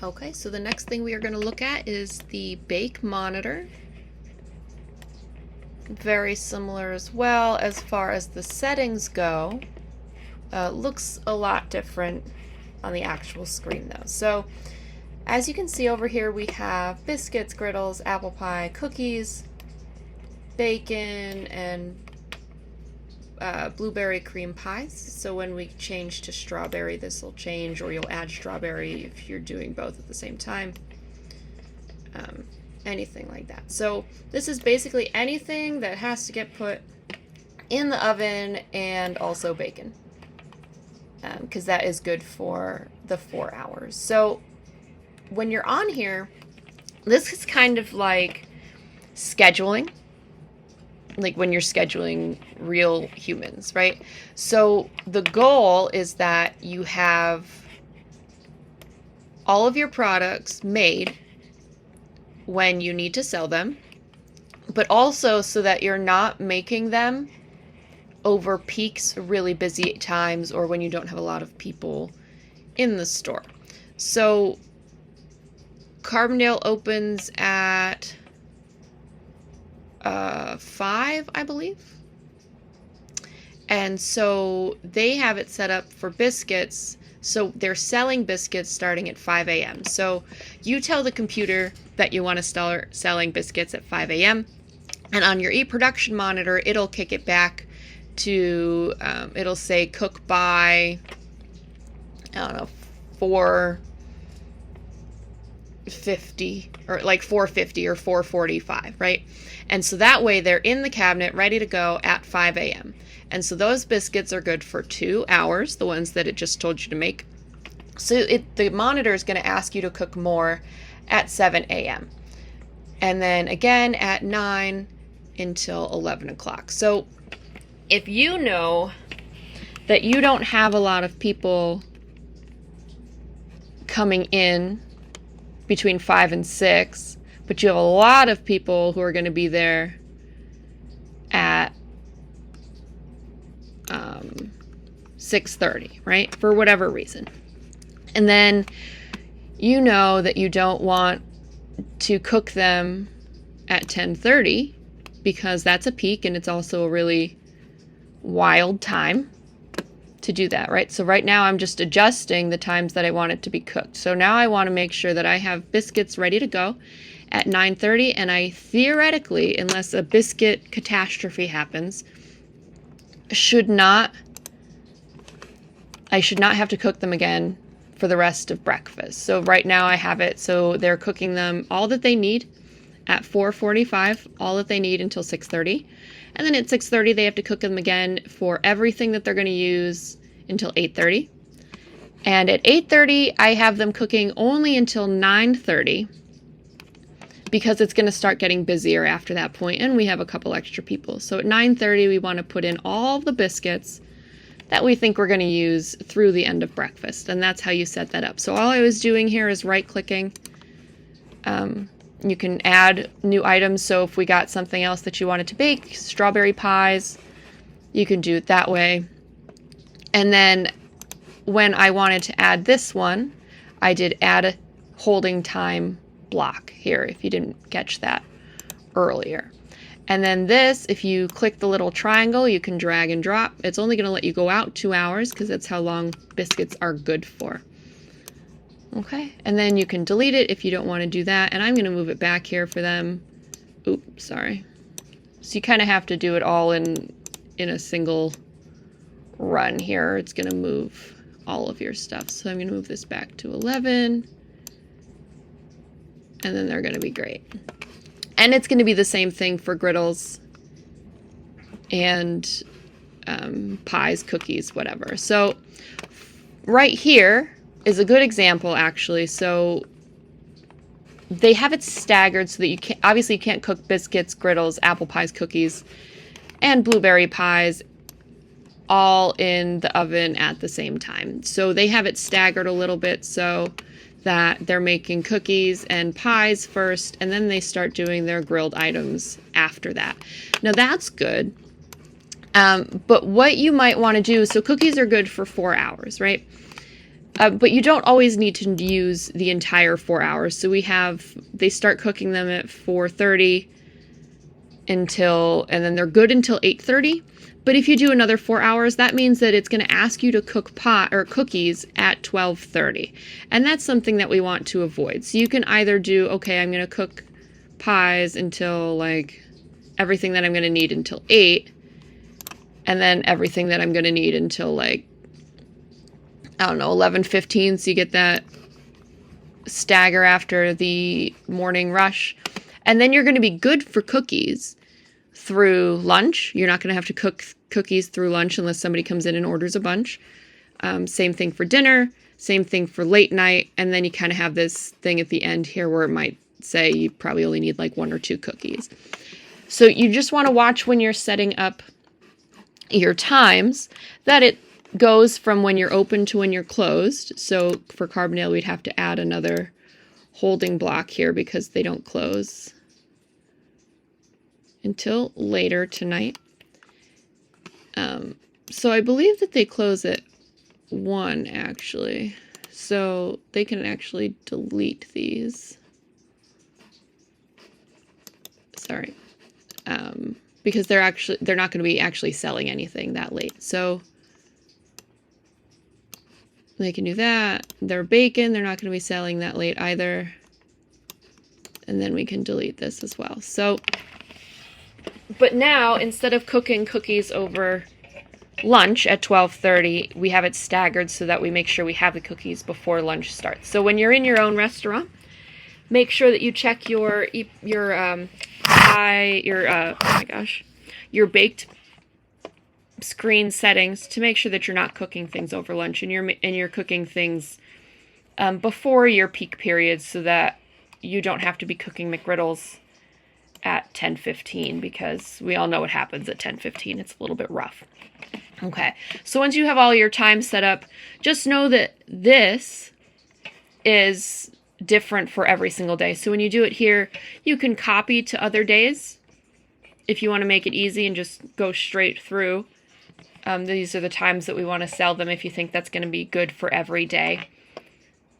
Okay, so the next thing we are going to look at is the bake monitor. Very similar as well as far as the settings go. Looks a lot different on the actual screen though. So as you can see over here, we have biscuits, griddles, apple pie, cookies, bacon, and blueberry cream pies. So when we change to strawberry, this will change, or you'll add strawberry if you're doing both at the same time. Anything like that. So this is basically anything that has to get put in the oven, and also bacon, because that is good for the 4 hours. So when you're on here, this is kind of like scheduling, like when you're scheduling real humans, right? So the goal is that you have all of your products made when you need to sell them, but also so that you're not making them over peaks, really busy times, or when you don't have a lot of people in the store. So Carbondale opens at 5, I believe. And so they have it set up for biscuits. So they're selling biscuits starting at 5 a.m. So you tell the computer that you want to start selling biscuits at 5 a.m. And on your eProduction monitor, it'll kick it back to, it'll say cook by, I don't know, 4:50 or like 4:50 or 4:45, right? And so that way they're in the cabinet ready to go at 5 a.m. And so those biscuits are good for 2 hours, the ones that it just told you to make. So the monitor is going to ask you to cook more at 7 a.m. and then again at 9 until 11 o'clock. So if you know that you don't have a lot of people coming in between 5 and 6, but you have a lot of people who are going to be there at 6:30, right? For whatever reason. And then you know that you don't want to cook them at 10:30 because that's a peak and it's also a really wild time to do that, right? So right now I'm just adjusting the times that I want it to be cooked. So now I want to make sure that I have biscuits ready to go at 9:30, and I theoretically, unless a biscuit catastrophe happens, I should not have to cook them again for the rest of breakfast. So right now I have it so they're cooking them all that they need at 4:45, all that they need until 6:30. And then at 6:30 they have to cook them again for everything that they're going to use until 8:30. And at 8:30 I have them cooking only until 9:30 because it's going to start getting busier after that point, and we have a couple extra people. So at 9:30 we want to put in all the biscuits that we think we're going to use through the end of breakfast, and that's how you set that up. So all I was doing here is right-clicking. You can add new items, so if we got something else that you wanted to bake, strawberry pies, you can do it that way. And then when I wanted to add this one, I did add a holding time block here, if you didn't catch that earlier. And then this, if you click the little triangle, you can drag and drop. It's only going to let you go out 2 hours because that's how long biscuits are good for. Okay, and then you can delete it if you don't want to do that. And I'm going to move it back here for them. Oops, sorry. So you kind of have to do it all in a single run here. It's going to move all of your stuff. So I'm going to move this back to 11. And then they're going to be great. And it's going to be the same thing for griddles and pies, cookies, whatever. So right here is a good example, actually. So they have it staggered so that you can't, obviously you can't cook biscuits, griddles, apple pies, cookies, and blueberry pies all in the oven at the same time. So they have it staggered a little bit so that they're making cookies and pies first, and then they start doing their grilled items after that. Now that's good, but what you might want to do, so cookies are good for 4 hours, right? But you don't always need to use the entire 4 hours. So they start cooking them at 4:30 and then they're good until 8:30. But if you do another 4 hours, that means that it's going to ask you to cook cookies at 12:30. And that's something that we want to avoid. So you can either do, okay, I'm going to cook pies until like everything that I'm going to need until 8, and then everything that I'm going to need until like, I don't know, 11:15. So you get that stagger after the morning rush. And then you're going to be good for cookies through lunch. You're not going to have to cook cookies through lunch unless somebody comes in and orders a bunch. Same thing for dinner, same thing for late night. And then you kind of have this thing at the end here where it might say you probably only need like 1 or 2 cookies. So you just want to watch when you're setting up your times that it goes from when you're open to when you're closed. So for Carbondale, we'd have to add another holding block here because they don't close until later tonight. So I believe that they close at 1 actually. So they can actually delete these. Sorry. Because they're not going to be actually selling anything that late. So they can do that. Their bacon, they're not going to be selling that late either. And then we can delete this as well. So, but now instead of cooking cookies over lunch at 12:30, we have it staggered so that we make sure we have the cookies before lunch starts. So when you're in your own restaurant, make sure that you check your baked screen settings to make sure that you're not cooking things over lunch and you're cooking things before your peak periods so that you don't have to be cooking McGriddles at 10:15 because we all know what happens at 10:15. It's a little bit rough. Okay, so once you have all your time set up, just know that this is different for every single day. So when you do it here, you can copy to other days if you want to make it easy and just go straight through. These are the times that we want to sell them if you think that's going to be good for every day.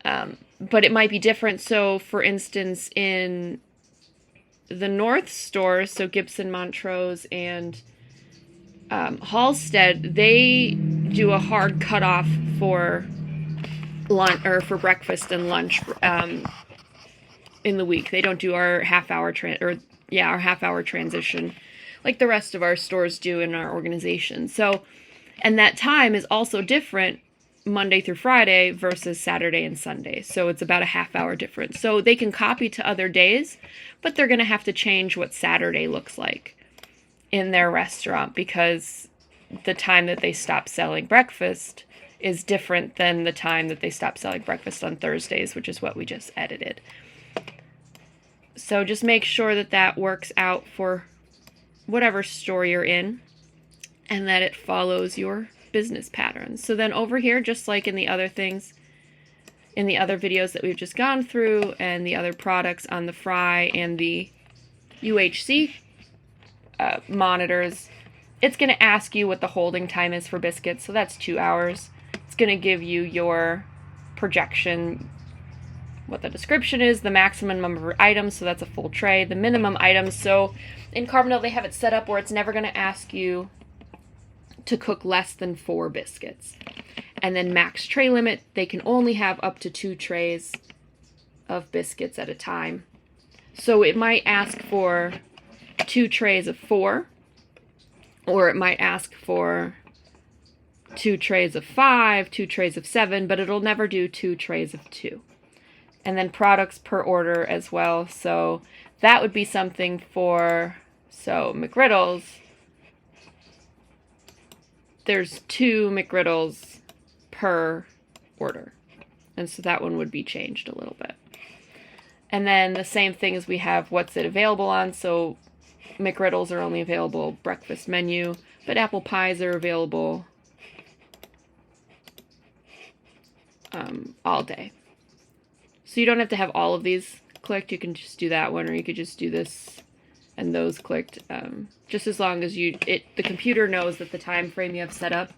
But it might be different. So for instance, in the North stores, so Gibson, Montrose, and Halstead, they do a hard cutoff for lunch or for breakfast and lunch in the week. They don't do our half-hour transition like the rest of our stores do in our organization. So, and that time is also different Monday through Friday versus Saturday and Sunday. So it's about a half-hour difference. So they can copy to other days, but they're going to have to change what Saturday looks like in their restaurant because the time that they stop selling breakfast is different than the time that they stop selling breakfast on Thursdays, which is what we just edited. So just make sure that that works out for whatever store you're in and that it follows your business patterns. So then over here, just like in the other things, in the other videos that we've just gone through and the other products on the Fry and the UHC monitors, it's going to ask you what the holding time is for biscuits. So that's 2 hours. It's going to give you your projection, what the description is, the maximum number of items, so that's a full tray, the minimum items. So in Carbondale, they have it set up where it's never going to ask you to cook less than 4 biscuits. And then max tray limit, they can only have up to 2 trays of biscuits at a time. So it might ask for 2 trays of 4, or it might ask for 2 trays of 5, 2 trays of 7, but it'll never do 2 trays of 2. And then products per order as well. So that would be something for, so McGriddles, there's 2 McGriddles per order. And so that one would be changed a little bit. And then the same thing as we have what's it available on. So McGriddles are only available breakfast menu, but apple pies are available all day. So you don't have to have all of these clicked. You can just do that one, or you could just do this and those clicked. Just as long as the computer knows that the time frame you have set up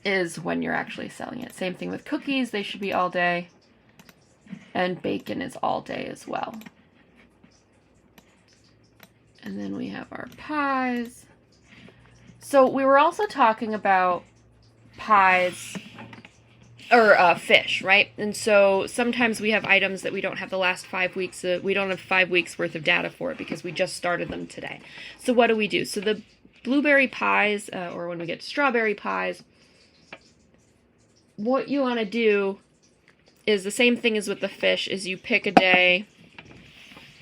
is when you're actually selling it. Same thing with cookies, they should be all day. And bacon is all day as well. And then we have our pies. So we were also talking about pies or fish, right? And so sometimes we have items that we don't have the last 5 weeks. We don't have 5 weeks worth of data for it because we just started them today. So what do? So the blueberry pies, or when we get to strawberry pies, what you want to do is the same thing as with the fish, is you pick a day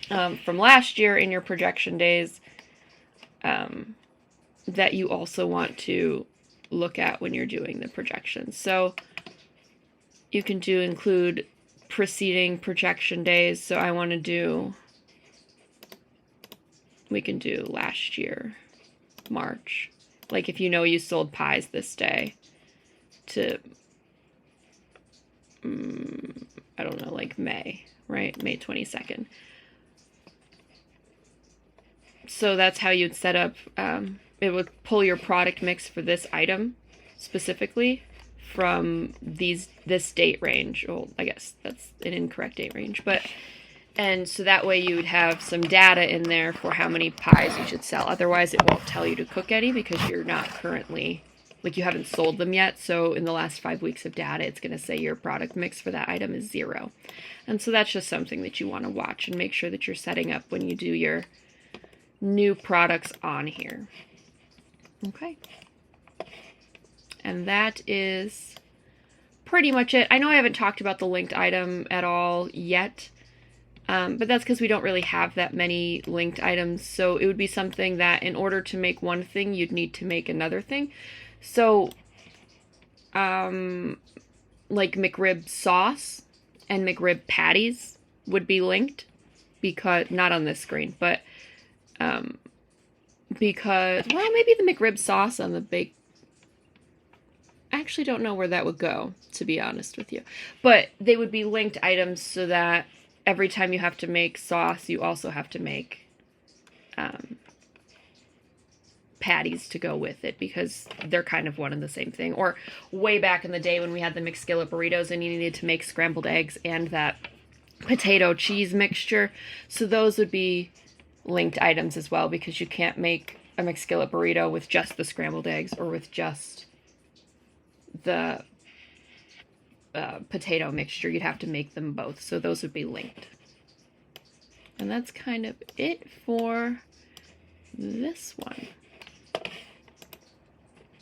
from last year in your projection days that you also want to look at when you're doing the projections. So you can include preceding projection days. So I want to do, we can do last year, March. Like if you know you sold pies this day to, I don't know, like May, right? May 22nd. So that's how you'd set up, it would pull your product mix for this item specifically from this date range. Well, I guess that's an incorrect date range, but, and so that way you would have some data in there for how many pies you should sell. Otherwise it won't tell you to cook any because you're not currently, like you haven't sold them yet. So in the last 5 weeks of data, it's going to say your product mix for that item is 0. And so that's just something that you want to watch and make sure that you're setting up when you do your new products on here. Okay. And that is pretty much it. I know I haven't talked about the linked item at all yet, but that's because we don't really have that many linked items. So it would be something that in order to make one thing, you'd need to make another thing. So, like McRib sauce and McRib patties would be linked, because, not on this screen, but because, well, maybe the McRib sauce on the bake. I actually don't know where that would go, to be honest with you. But they would be linked items so that every time you have to make sauce, you also have to make patties to go with it, because they're kind of one and the same thing. Or way back in the day when we had the McSkillet burritos and you needed to make scrambled eggs and that potato cheese mixture. So those would be linked items as well, because you can't make a McSkillet burrito with just the scrambled eggs or with just the potato mixture. You'd have to make them both. So those would be linked. And that's kind of it for this one.